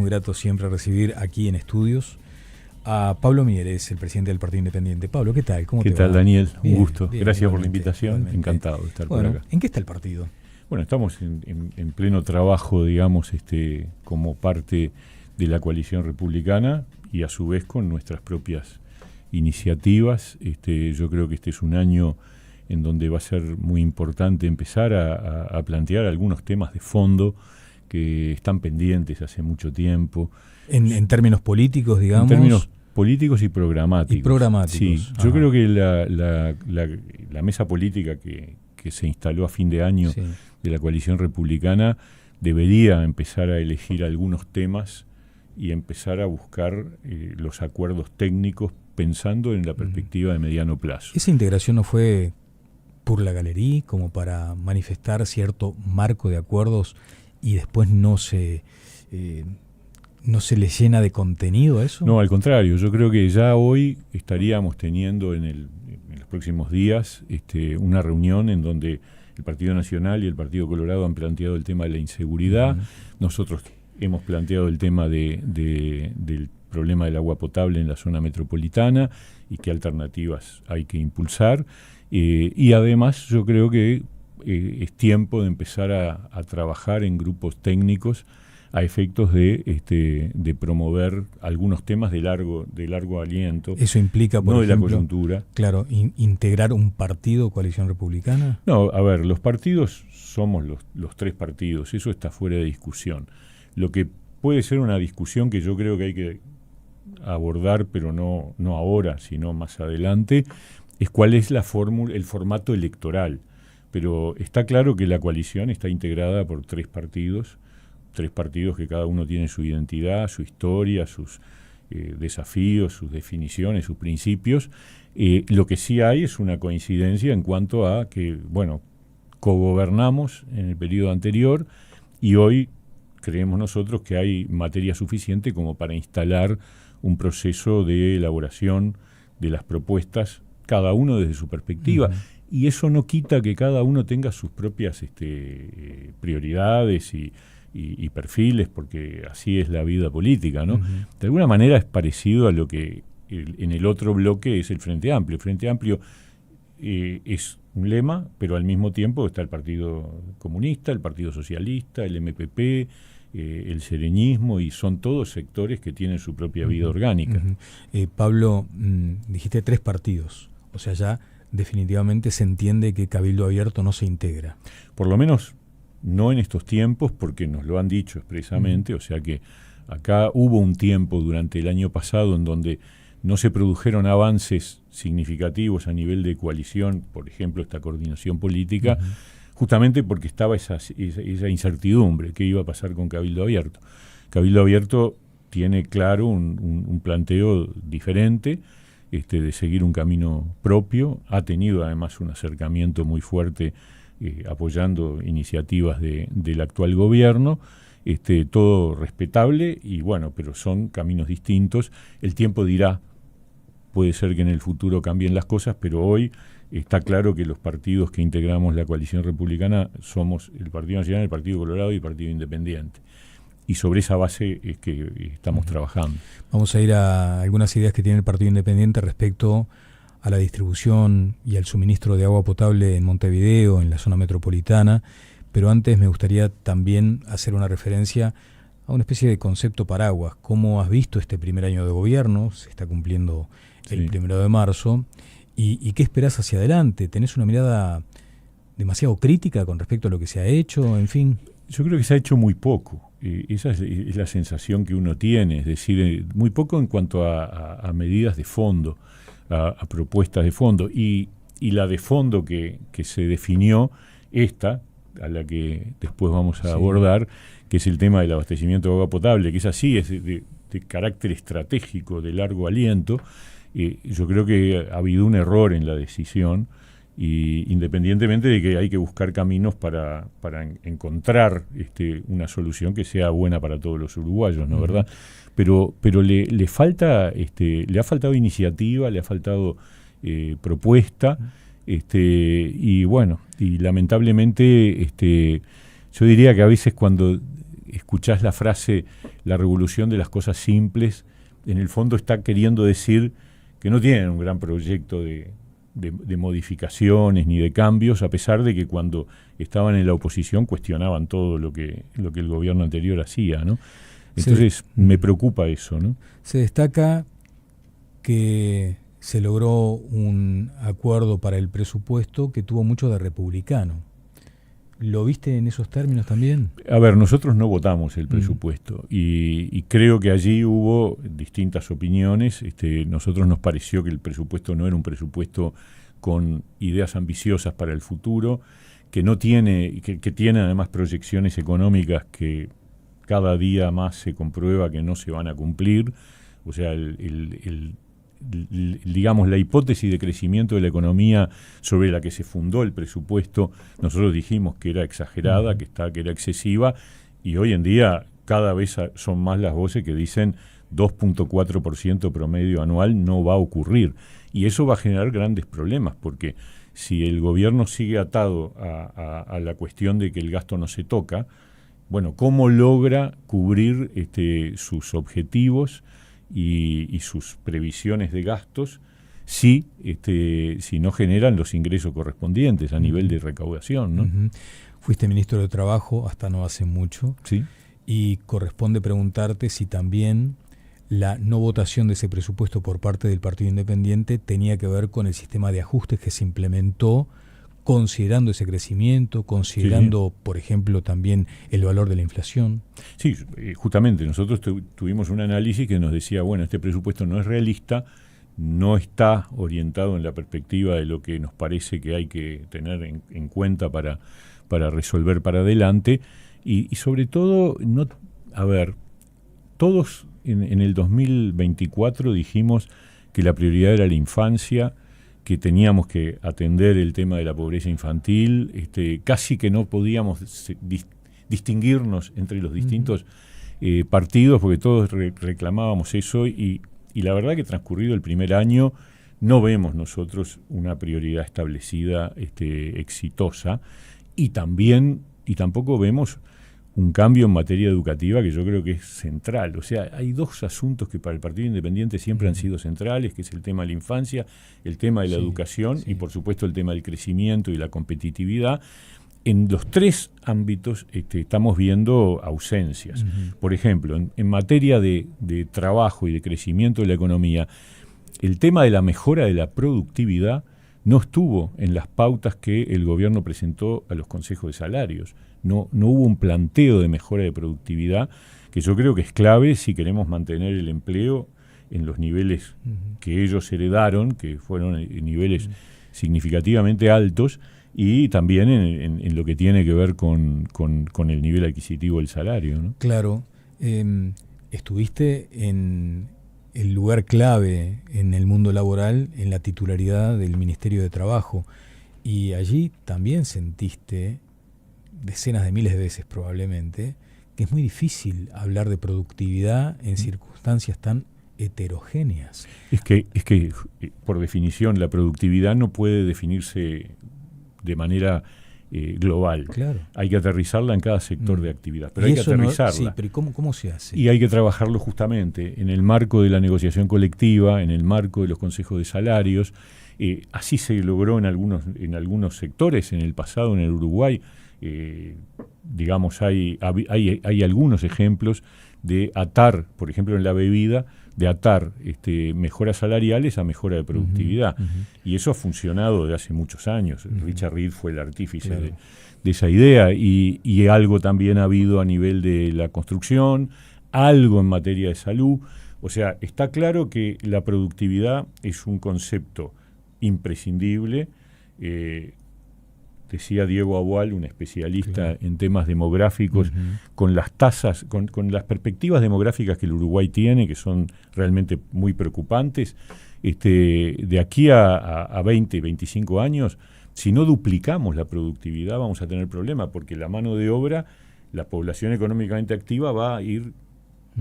muy grato siempre recibir aquí en estudios a Pablo Mieres, el presidente del Partido Independiente. Pablo, ¿qué tal? ¿Cómo te va? ¿Qué tal, Daniel? Bien, un gusto. bien, Gracias por la invitación. igualmente. Encantado de estar por acá. ¿En qué está el partido? Bueno, estamos en pleno trabajo, digamos, como parte de la coalición republicana y a su vez con nuestras propias iniciativas. Yo creo que este es un año en donde va a ser muy importante empezar a plantear algunos temas de fondo que están pendientes hace mucho tiempo. En términos políticos, digamos. En términos políticos y programáticos. Sí, yo creo que la mesa política que se instaló a fin de año de la coalición republicana debería empezar a elegir algunos temas y empezar a buscar los acuerdos técnicos pensando en la perspectiva de mediano plazo. ¿Esa integración no fue por la galería, como para manifestar cierto marco de acuerdos y después no se le llena de contenido a eso? No, al contrario, yo creo que ya hoy estaríamos teniendo en los próximos días una reunión en donde el Partido Nacional y el Partido Colorado han planteado el tema de la inseguridad. Nosotros hemos planteado el tema del problema del agua potable en la zona metropolitana y qué alternativas hay que impulsar. Y además yo creo que es tiempo de empezar a trabajar en grupos técnicos a efectos de promover algunos temas de largo aliento. ¿Eso implica, por ejemplo, de la coyuntura? Claro, integrar un partido, coalición republicana. No, a ver, los partidos somos los tres partidos, eso está fuera de discusión. Lo que puede ser una discusión que yo creo que hay que abordar, pero no ahora, sino más adelante, es cuál es el formato electoral. Pero está claro que la coalición está integrada por tres partidos que cada uno tiene su identidad, su historia, sus desafíos, sus definiciones, sus principios. Lo que sí hay es una coincidencia en cuanto a que, cogobernamos en el periodo anterior y hoy creemos nosotros que hay materia suficiente como para instalar un proceso de elaboración de las propuestas, cada uno desde su perspectiva. Y eso no quita que cada uno tenga sus propias prioridades y perfiles, porque así es la vida política, ¿no? De alguna manera es parecido a lo que en el otro bloque es el Frente Amplio. El Frente Amplio es un lema, pero al mismo tiempo está el Partido Comunista, el Partido Socialista, el MPP, el sereñismo, y son todos sectores que tienen su propia vida orgánica. Pablo, dijiste tres partidos, o sea, ya definitivamente se entiende que Cabildo Abierto no se integra. Por lo menos no en estos tiempos, porque nos lo han dicho expresamente, o sea que acá hubo un tiempo durante el año pasado en donde no se produjeron avances significativos a nivel de coalición, por ejemplo, esta coordinación política, justamente porque estaba esa incertidumbre, qué iba a pasar con Cabildo Abierto. Cabildo Abierto tiene claro un planteo diferente, de seguir un camino propio, ha tenido además un acercamiento muy fuerte apoyando iniciativas del actual gobierno, todo respetable y pero son caminos distintos. El tiempo dirá, puede ser que en el futuro cambien las cosas, pero hoy está claro que los partidos que integramos la coalición republicana somos el Partido Nacional, el Partido Colorado y el Partido Independiente. Y sobre esa base es que estamos trabajando. Vamos a ir a algunas ideas que tiene el Partido Independiente respecto a la distribución y al suministro de agua potable en Montevideo, en la zona metropolitana, pero antes me gustaría también hacer una referencia a una especie de concepto paraguas. ¿Cómo has visto este primer año de gobierno? Se está cumpliendo el 1 de marzo. ¿Y qué esperás hacia adelante? ¿Tenés una mirada demasiado crítica con respecto a lo que se ha hecho? En fin. Yo creo que se ha hecho muy poco. Esa es la sensación que uno tiene, es decir, muy poco en cuanto a medidas de fondo, a propuestas de fondo. Y la de fondo que se definió, a la que después vamos a abordar, que es el tema del abastecimiento de agua potable, que es así, es de carácter estratégico, de largo aliento. Yo creo que ha habido un error en la decisión, y independientemente de que hay que buscar caminos para encontrar una solución que sea buena para todos los uruguayos, ¿no? ¿Verdad? Pero le ha faltado iniciativa, le ha faltado propuesta, y lamentablemente yo diría que a veces cuando escuchás la frase, la revolución de las cosas simples, en el fondo está queriendo decir que no tienen un gran proyecto de modificaciones ni de cambios, a pesar de que cuando estaban en la oposición cuestionaban todo lo que el gobierno anterior hacía, ¿no? Entonces me preocupa eso, ¿no? Se destaca que se logró un acuerdo para el presupuesto que tuvo mucho de republicano. ¿Lo viste en esos términos también? A ver, nosotros no votamos el presupuesto y creo que allí hubo distintas opiniones. Nosotros nos pareció que el presupuesto no era un presupuesto con ideas ambiciosas para el futuro, que no tiene, que tiene además proyecciones económicas que cada día más se comprueba que no se van a cumplir. O sea, digamos, la hipótesis de crecimiento de la economía sobre la que se fundó el presupuesto, nosotros dijimos que era exagerada, que era excesiva, y hoy en día cada vez son más las voces que dicen 2.4% promedio anual no va a ocurrir. Y eso va a generar grandes problemas, porque si el gobierno sigue atado a la cuestión de que el gasto no se toca, bueno, ¿cómo logra cubrir sus objetivos y sus previsiones de gastos si no generan los ingresos correspondientes a nivel de recaudación, ¿no? Fuiste ministro de Trabajo hasta no hace mucho. Sí. Y corresponde preguntarte si también la no votación de ese presupuesto por parte del Partido Independiente tenía que ver con el sistema de ajustes que se implementó, considerando ese crecimiento, considerando, por ejemplo, también el valor de la inflación. Sí, justamente nosotros tuvimos un análisis que nos decía, bueno, este presupuesto no es realista, no está orientado en la perspectiva de lo que nos parece que hay que tener en cuenta para resolver para adelante, y sobre todo, todos en el 2024 dijimos que la prioridad era la infancia, que teníamos que atender el tema de la pobreza infantil, casi que no podíamos distinguirnos entre los distintos partidos, porque todos reclamábamos eso, y la verdad que transcurrido el primer año no vemos nosotros una prioridad establecida exitosa, y tampoco vemos un cambio en materia educativa que yo creo que es central. O sea, hay dos asuntos que para el Partido Independiente siempre han sido centrales, que es el tema de la infancia, el tema de la educación y por supuesto el tema del crecimiento y la competitividad. En los tres ámbitos estamos viendo ausencias. Por ejemplo, en materia de trabajo y de crecimiento de la economía, el tema de la mejora de la productividad no estuvo en las pautas que el gobierno presentó a los consejos de salarios. No hubo un planteo de mejora de productividad, que yo creo que es clave si queremos mantener el empleo en los niveles que ellos heredaron, que fueron en niveles significativamente altos, y también en lo que tiene que ver con el nivel adquisitivo del salario, ¿no? Claro. Estuviste en el lugar clave en el mundo laboral, en la titularidad del Ministerio de Trabajo, y allí también sentiste decenas de miles de veces probablemente que es muy difícil hablar de productividad en circunstancias tan heterogéneas. Es que por definición la productividad no puede definirse de manera global. Claro. Hay que aterrizarla en cada sector de actividad, pero hay que aterrizarla. Sí, pero ¿cómo se hace? Y hay que trabajarlo justamente en el marco de la negociación colectiva, en el marco de los consejos de salarios. Así se logró en algunos sectores en el pasado, en el Uruguay. Digamos, hay algunos ejemplos de atar, por ejemplo en la bebida, de atar mejoras salariales a mejora de productividad. Y eso ha funcionado desde hace muchos años. Richard Reed fue el artífice de esa idea, y algo también ha habido a nivel de la construcción, algo en materia de salud. O sea, está claro que la productividad es un concepto imprescindible. Decía Diego Abual, un especialista en temas demográficos, con las tasas, con las perspectivas demográficas que el Uruguay tiene, que son realmente muy preocupantes, de aquí a 20, 25 años, si no duplicamos la productividad vamos a tener problemas, porque la mano de obra, la población económicamente activa va a ir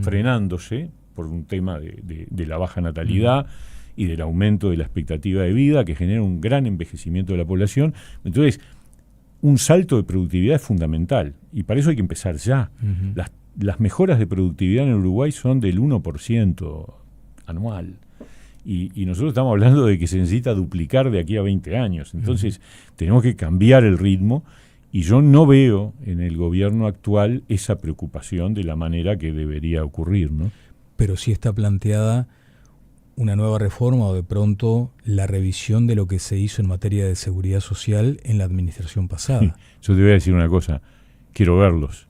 frenándose por un tema de la baja natalidad y del aumento de la expectativa de vida, que genera un gran envejecimiento de la población. Entonces, un salto de productividad es fundamental y para eso hay que empezar ya. Uh-huh. Las mejoras de productividad en Uruguay son del 1% anual. Y nosotros estamos hablando de que se necesita duplicar de aquí a 20 años. Entonces, tenemos que cambiar el ritmo y yo no veo en el gobierno actual esa preocupación de la manera que debería ocurrir, ¿no? Pero sí está planteada una nueva reforma o de pronto la revisión de lo que se hizo en materia de seguridad social en la administración pasada. Sí, yo te voy a decir una cosa, quiero verlos.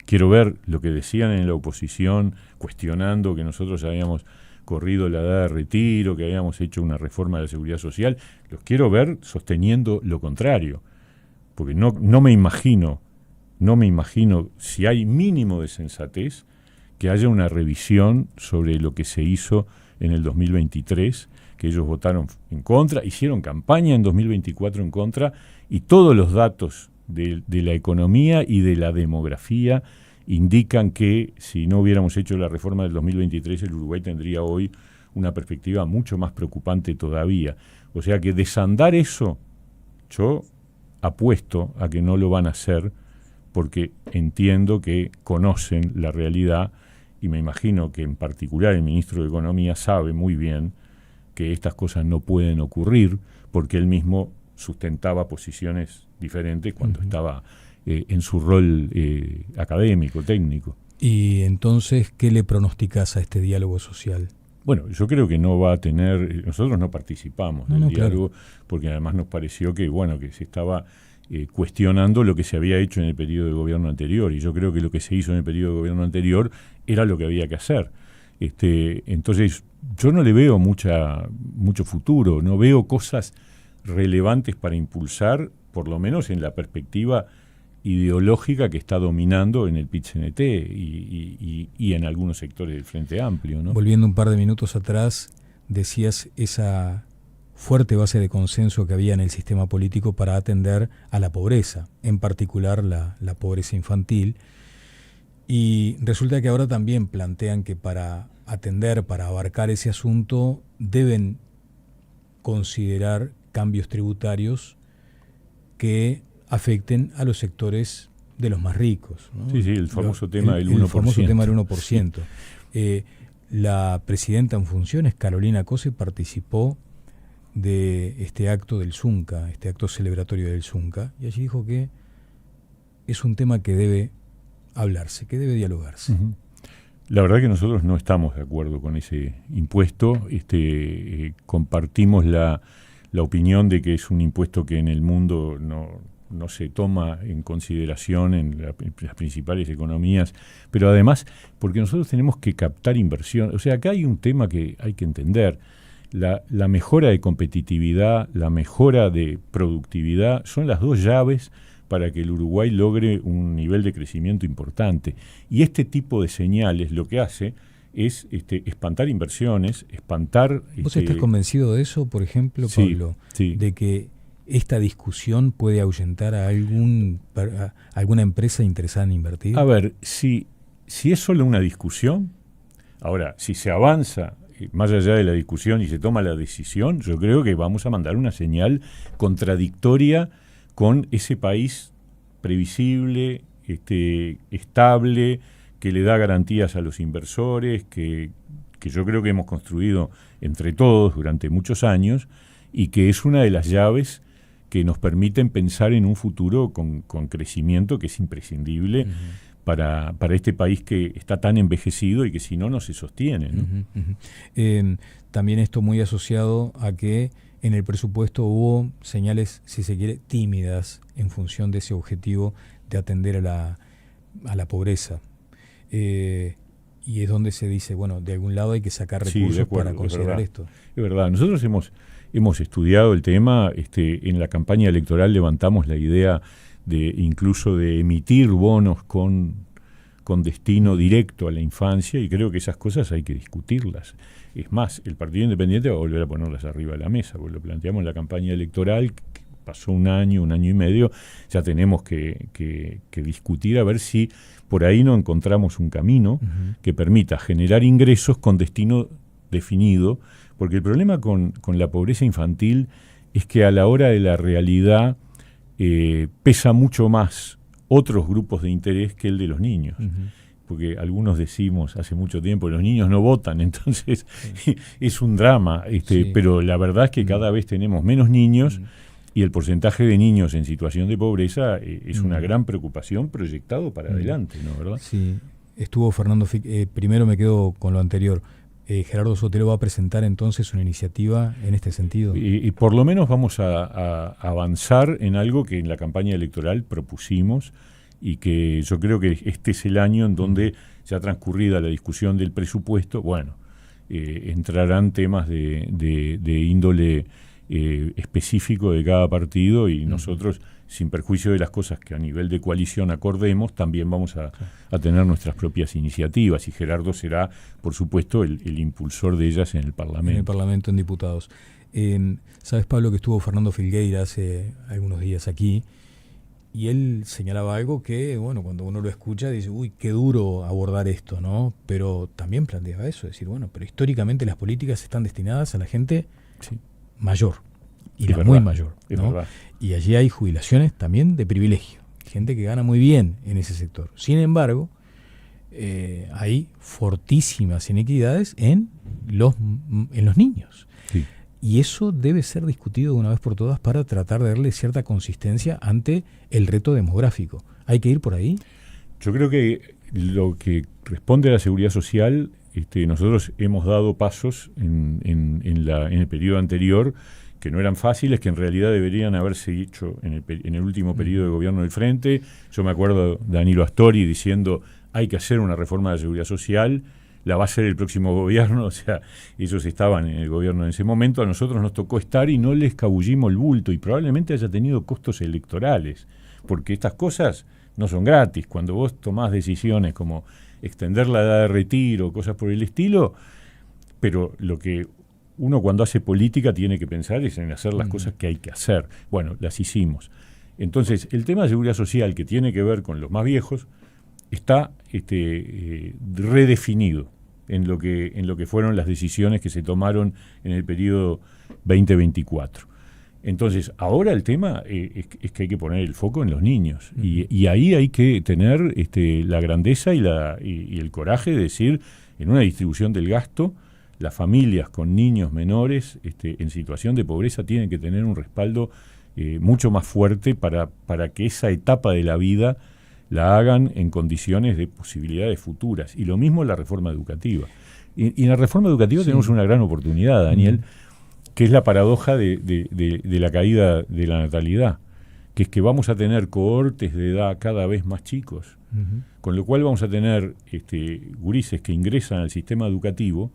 Quiero ver lo que decían en la oposición, cuestionando que nosotros habíamos corrido la edad de retiro, que habíamos hecho una reforma de la seguridad social. Los quiero ver sosteniendo lo contrario, porque no me imagino, si hay mínimo de sensatez, que haya una revisión sobre lo que se hizo en el 2023, que ellos votaron en contra, hicieron campaña en 2024 en contra, y todos los datos de la economía y de la demografía indican que si no hubiéramos hecho la reforma del 2023, el Uruguay tendría hoy una perspectiva mucho más preocupante todavía. O sea que desandar eso, yo apuesto a que no lo van a hacer, porque entiendo que conocen la realidad y me imagino que en particular el ministro de Economía sabe muy bien que estas cosas no pueden ocurrir, porque él mismo sustentaba posiciones diferentes cuando estaba en su rol académico, técnico. Y entonces, ¿qué le pronosticás a este diálogo social? Bueno, yo creo que no va a tener, nosotros no participamos del diálogo, claro, porque además nos pareció que, bueno, que se estaba cuestionando lo que se había hecho en el periodo de gobierno anterior, y yo creo que lo que se hizo en el periodo de gobierno anterior era lo que había que hacer. Entonces, yo no le veo mucho futuro, no veo cosas relevantes para impulsar, por lo menos en la perspectiva ideológica que está dominando en el PIT-CNT y en algunos sectores del Frente Amplio, ¿no? Volviendo un par de minutos atrás, decías esa fuerte base de consenso que había en el sistema político para atender a la pobreza, en particular la pobreza infantil, y resulta que ahora también plantean que para abarcar ese asunto deben considerar cambios tributarios que afecten a los sectores de los más ricos, ¿no? Sí, el famoso tema del 1%. El famoso tema del 1%. La presidenta en funciones, Carolina Cose, participó de este acto del Zunca, este acto celebratorio del Zunca, y allí dijo que es un tema que debe hablarse, que debe dialogarse. Uh-huh. La verdad que nosotros no estamos de acuerdo con ese impuesto. Compartimos la opinión de que es un impuesto que en el mundo no se toma en consideración en las principales economías, pero además porque nosotros tenemos que captar inversión. O sea, acá hay un tema que hay que entender. La mejora de competitividad, la mejora de productividad son las dos llaves para que el Uruguay logre un nivel de crecimiento importante. Y este tipo de señales lo que hace es espantar inversiones, espantar... ¿Vos estás convencido de eso, por ejemplo, Pablo? Sí. De que esta discusión puede ahuyentar a alguna empresa interesada en invertir. A ver, si es solo una discusión, ahora, si se avanza más allá de la discusión y se toma la decisión, yo creo que vamos a mandar una señal contradictoria con ese país previsible, estable, que le da garantías a los inversores, que yo creo que hemos construido entre todos durante muchos años y que es una de las llaves que nos permiten pensar en un futuro con crecimiento que es imprescindible para este país que está tan envejecido y que si no se sostiene, ¿no? También esto muy asociado a que en el presupuesto hubo señales, si se quiere, tímidas en función de ese objetivo de atender a la pobreza. Y es donde se dice, bueno, de algún lado hay que sacar recursos para considerar esto. Es verdad, nosotros hemos estudiado el tema, en la campaña electoral levantamos la idea de incluso de emitir bonos con destino directo a la infancia, y creo que esas cosas hay que discutirlas. Es más, el Partido Independiente va a volver a ponerlas arriba de la mesa, porque lo planteamos en la campaña electoral, que pasó un año y medio, ya tenemos que discutir a ver si por ahí no encontramos un camino que permita generar ingresos con destino definido, porque el problema con la pobreza infantil es que a la hora de la realidad pesa mucho más otros grupos de interés que el de los niños. Porque algunos decimos hace mucho tiempo, los niños no votan, entonces es un drama, pero la verdad es que cada vez tenemos menos niños y el porcentaje de niños en situación de pobreza es una gran preocupación proyectado para adelante, ¿no? ¿Verdad? Sí, estuvo Fernando primero me quedo con lo anterior. Gerardo Sotelo va a presentar entonces una iniciativa en este sentido. Y por lo menos vamos a avanzar en algo que en la campaña electoral propusimos y que yo creo que este es el año en donde ya transcurrida la discusión del presupuesto, entrarán temas de índole específico de cada partido y nosotros, sin perjuicio de las cosas que a nivel de coalición acordemos, también vamos a tener nuestras propias iniciativas y Gerardo será, por supuesto, el impulsor de ellas en el Parlamento. En el Parlamento, en diputados. Sabes, Pablo, que estuvo Fernando Filgueira hace algunos días aquí y él señalaba algo que, bueno, cuando uno lo escucha dice, uy, qué duro abordar esto, ¿no? Pero también planteaba eso, decir, bueno, pero históricamente las políticas están destinadas a la gente mayor, y la muy mayor, ¿no? Y allí hay jubilaciones también de privilegio, gente que gana muy bien en ese sector. Sin embargo, hay fortísimas inequidades en los niños. Sí. Y eso debe ser discutido de una vez por todas para tratar de darle cierta consistencia ante el reto demográfico. ¿Hay que ir por ahí? Yo creo que lo que responde a la seguridad social, nosotros hemos dado pasos en el periodo anterior que no eran fáciles, que en realidad deberían haberse hecho en el último periodo de gobierno del Frente. Yo me acuerdo de Danilo Astori diciendo hay que hacer una reforma de la seguridad social, la va a hacer el próximo gobierno, o sea, ellos estaban en el gobierno en ese momento, a nosotros nos tocó estar y no les escabullimos el bulto y probablemente haya tenido costos electorales, porque estas cosas no son gratis. Cuando vos tomás decisiones como extender la edad de retiro, cosas por el estilo, pero lo que uno cuando hace política tiene que pensar es en hacer las cosas que hay que hacer. Bueno, las hicimos. Entonces, el tema de seguridad social que tiene que ver con los más viejos está redefinido en lo que fueron las decisiones que se tomaron en el periodo 2024. Entonces, ahora el tema es que hay que poner el foco en los niños y ahí hay que tener la grandeza y el coraje de decir, en una distribución del gasto, las familias con niños menores en situación de pobreza tienen que tener un respaldo mucho más fuerte para que esa etapa de la vida la hagan en condiciones de posibilidades futuras. Y lo mismo la reforma educativa. Y en la reforma educativa tenemos una gran oportunidad, Daniel, que es la paradoja de la caída de la natalidad, que es que vamos a tener cohortes de edad cada vez más chicos, con lo cual vamos a tener gurises que ingresan al sistema educativo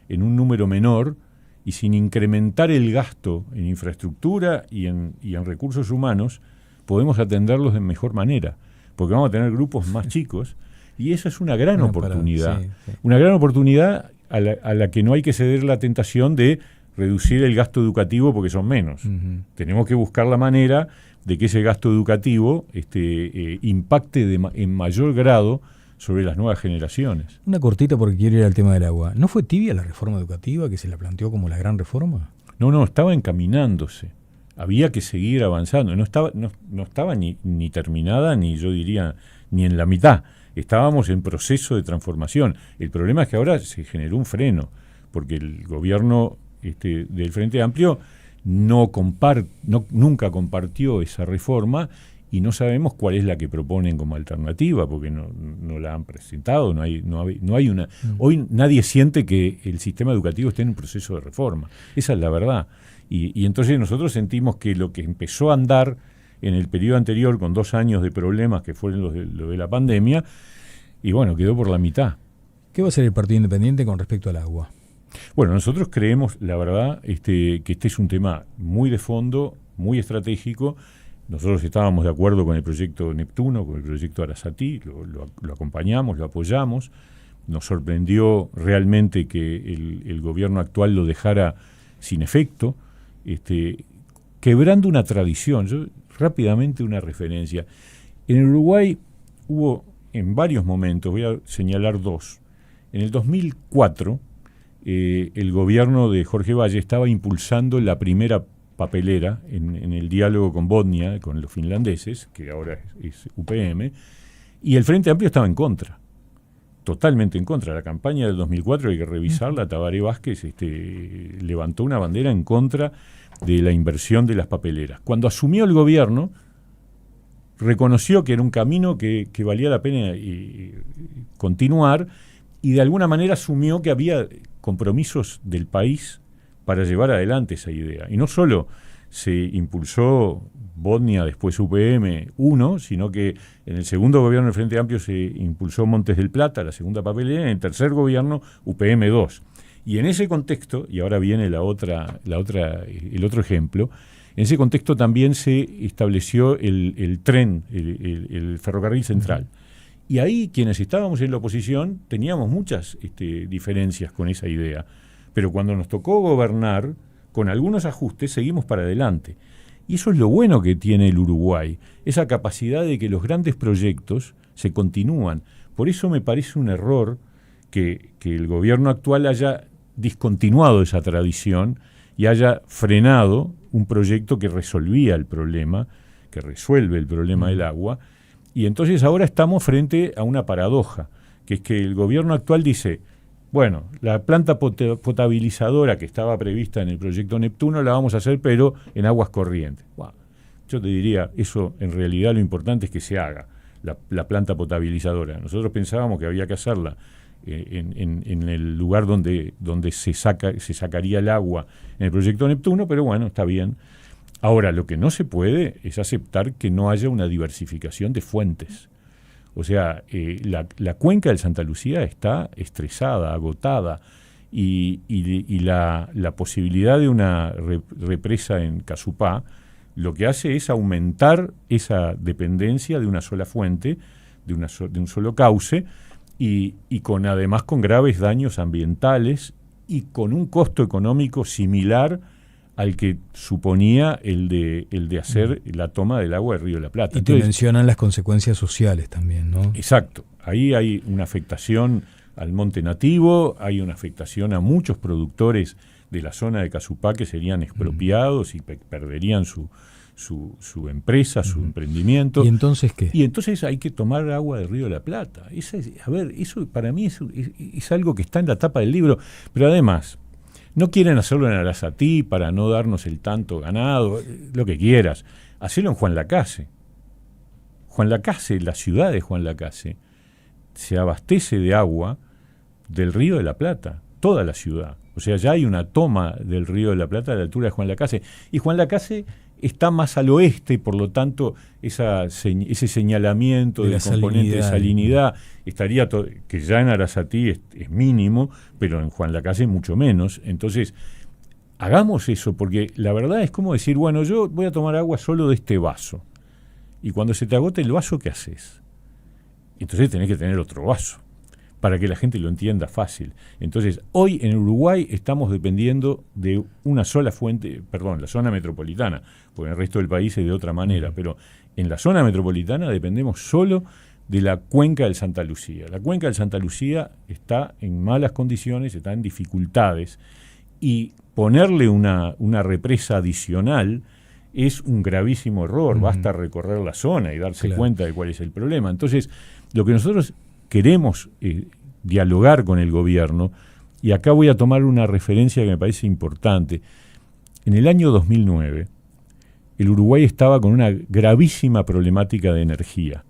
en un número menor y sin incrementar el gasto en infraestructura y en recursos humanos, podemos atenderlos de mejor manera, porque vamos a tener grupos más chicos y esa es una gran oportunidad. Una gran oportunidad a la que no hay que ceder la tentación de reducir el gasto educativo porque son menos. Tenemos que buscar la manera de que ese gasto educativo impacte en mayor grado sobre las nuevas generaciones. Una cortita porque quiero ir al tema del agua. ¿No fue tibia la reforma educativa que se la planteó como la gran reforma? No, estaba encaminándose. Había que seguir avanzando. No estaba ni terminada, ni yo diría, ni en la mitad. Estábamos en proceso de transformación. El problema es que ahora se generó un freno, porque el gobierno del Frente Amplio nunca compartió esa reforma y no sabemos cuál es la que proponen como alternativa, porque no la han presentado, no hay una. Hoy nadie siente que el sistema educativo esté en un proceso de reforma. Esa es la verdad. Y entonces nosotros sentimos que lo que empezó a andar en el periodo anterior con 2 años de problemas que fueron lo de la pandemia, y bueno, quedó por la mitad. ¿Qué va a hacer el Partido Independiente con respecto al agua? Bueno, nosotros creemos, la verdad, que este es un tema muy de fondo, muy estratégico. Nosotros estábamos de acuerdo con el proyecto Neptuno, con el proyecto Arasatí, lo acompañamos, lo apoyamos. Nos sorprendió realmente que el gobierno actual lo dejara sin efecto, quebrando una tradición. Yo, rápidamente una referencia. En el Uruguay hubo en varios momentos, voy a señalar 2. En el 2004, el gobierno de Jorge Valle estaba impulsando la primera papelera en el diálogo con Bosnia, con los finlandeses, que ahora es UPM, y el Frente Amplio estaba en contra, totalmente en contra. La campaña del 2004, hay que revisarla, Tabaré Vázquez levantó una bandera en contra de la inversión de las papeleras. Cuando asumió el gobierno, reconoció que era un camino que valía la pena continuar, y de alguna manera asumió que había compromisos del país para llevar adelante esa idea. Y no solo se impulsó Bosnia, después UPM 1, sino que en el segundo gobierno del Frente Amplio se impulsó Montes del Plata, la segunda papelera, en el tercer gobierno UPM 2. Y en ese contexto, y ahora viene el otro ejemplo, en ese contexto también se estableció el tren, el ferrocarril central. Y ahí quienes estábamos en la oposición teníamos muchas diferencias con esa idea. Pero cuando nos tocó gobernar, con algunos ajustes, seguimos para adelante. Y eso es lo bueno que tiene el Uruguay, esa capacidad de que los grandes proyectos se continúan. Por eso me parece un error que el gobierno actual haya discontinuado esa tradición y haya frenado un proyecto que resolvía el problema, que resuelve el problema del agua. Y entonces ahora estamos frente a una paradoja, que es que el gobierno actual dice, bueno, la planta potabilizadora que estaba prevista en el proyecto Neptuno la vamos a hacer, pero en aguas corrientes. Wow. Yo te diría, eso en realidad lo importante es que se haga, la planta potabilizadora. Nosotros pensábamos que había que hacerla en el lugar donde se sacaría el agua en el proyecto Neptuno, pero bueno, está bien. Ahora, lo que no se puede es aceptar que no haya una diversificación de fuentes. O sea, la cuenca del Santa Lucía está estresada, agotada, y la posibilidad de una represa en Casupá lo que hace es aumentar esa dependencia de una sola fuente, de un solo cauce, y además con graves daños ambientales y con un costo económico similar al que suponía el de hacer la toma del agua del Río de la Plata. Y te mencionan las consecuencias sociales también, ¿no? Exacto. Ahí hay una afectación al monte nativo, hay una afectación a muchos productores de la zona de Casupá que serían expropiados y perderían su empresa, su emprendimiento. ¿Y entonces qué? Y entonces hay que tomar agua del Río de la Plata. Eso para mí es algo que está en la tapa del libro, pero además no quieren hacerlo en Arasatí para no darnos el tanto ganado, lo que quieras. Hacelo en Juan Lacase. Juan Lacase, la ciudad de Juan Lacase, se abastece de agua del Río de la Plata, toda la ciudad. O sea, ya hay una toma del Río de la Plata a la altura de Juan Lacase. Y Juan Lacase está más al oeste, por lo tanto, ese señalamiento del componente de salinidad estaría que ya en Arasatí es mínimo, pero en Juan Lacase mucho menos. Entonces, hagamos eso, porque la verdad es como decir, bueno, yo voy a tomar agua solo de este vaso. Y cuando se te agote el vaso, ¿qué haces? Entonces tenés que tener otro vaso, para que la gente lo entienda fácil. Entonces, hoy en Uruguay estamos dependiendo de una sola fuente, la zona metropolitana, porque en el resto del país es de otra manera, pero en la zona metropolitana dependemos solo de la cuenca del Santa Lucía. La cuenca del Santa Lucía está en malas condiciones, está en dificultades, y ponerle una represa adicional es un gravísimo error. Basta recorrer la zona y darse cuenta de cuál es el problema. Entonces, lo que nosotros queremos dialogar con el gobierno, y acá voy a tomar una referencia que me parece importante. En el año 2009, el Uruguay estaba con una gravísima problemática de energía.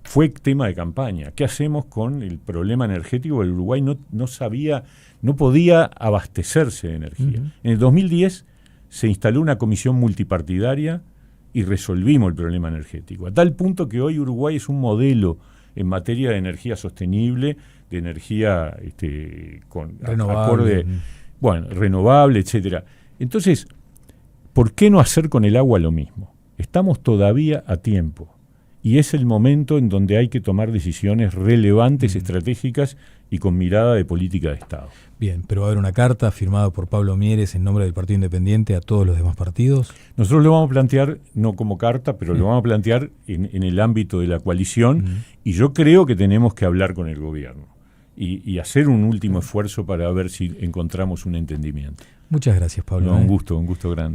Fue tema de campaña. ¿Qué hacemos con el problema energético? El Uruguay no podía abastecerse de energía. En el 2010 se instaló una comisión multipartidaria y resolvimos el problema energético. A tal punto que hoy Uruguay es un modelo en materia de energía sostenible, de energía renovable, renovable, etcétera. Entonces, ¿por qué no hacer con el agua lo mismo? Estamos todavía a tiempo, y es el momento en donde hay que tomar decisiones relevantes, estratégicas y con mirada de política de Estado. Bien, pero va a haber una carta firmada por Pablo Mieres en nombre del Partido Independiente a todos los demás partidos. Nosotros lo vamos a plantear, no como carta, pero lo vamos a plantear en el ámbito de la coalición, y yo creo que tenemos que hablar con el gobierno y hacer un último esfuerzo para ver si encontramos un entendimiento. Muchas gracias, Pablo. Un gusto grande.